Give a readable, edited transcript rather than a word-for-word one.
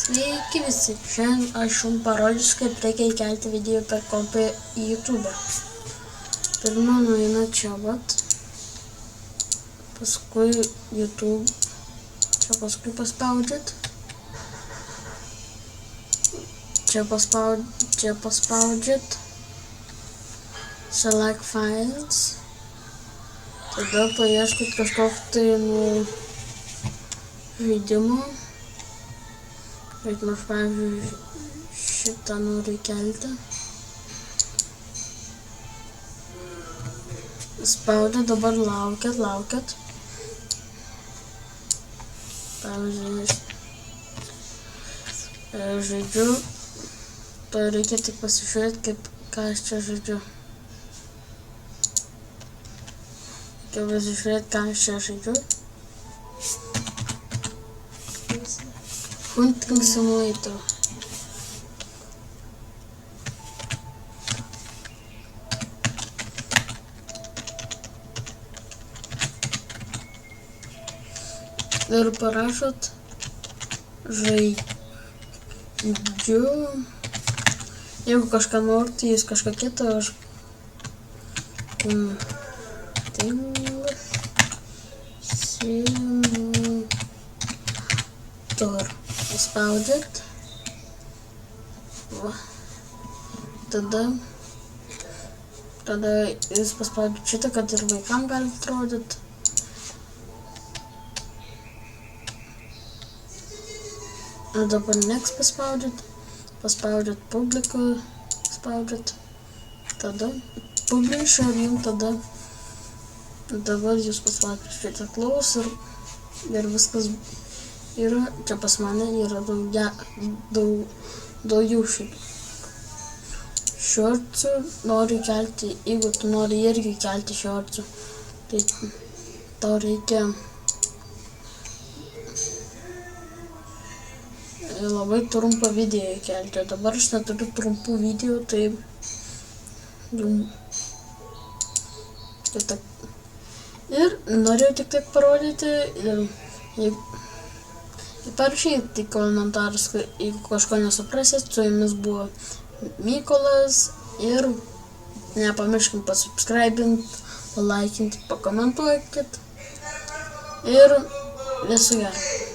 Sveiki visi, šiandien aš jums parodysiu, kaip reikia įkelti video per kompą į YouTube. Pirma nueina čia vat, paskui YouTube, čia paskui paspaudžiat, čia paspaudžiat, Select Files, tada paieškot kažkokį tai žaidimą. Aš pavyzdžiui šitą noriu įkelti. Spaudę, dabar laukiat. Pavyzdžiui, žaidžiu, to reikia tik pasižiūrėti, ką aš čia žaidžiu. Reikia pasižiūrėti, ką aš čia žaidžiu. Hunting Simulator. Ir parašot žaidžiu. Jeigu kažką norit, tai jūs kažką kitą, aš Hunting Simulator. Spaudžiat, tada jūs paspaudžiat šitą, kad ir vaikam galite rodyti. Dabar next paspaudžiat publiką, tada publish ir jums tada dabar jūs paspaudžiat šitą close ir viskas. Yra, čia pas mane yra daugiau šitų. Shortsų noriu kelti, jeigu tu nori irgi kelti shortsų, tai tau reikia labai trumpą video įkelti. Dabar aš neturiu trumpų video, tai ir norėjau tik taip parodyti ir parašyti komentarus, jeigu kažko nesuprasit. Su jumis buvo Mykolas ir nepamirškim pasubscribint, palaikinti, pakomentuokit ir viso gero.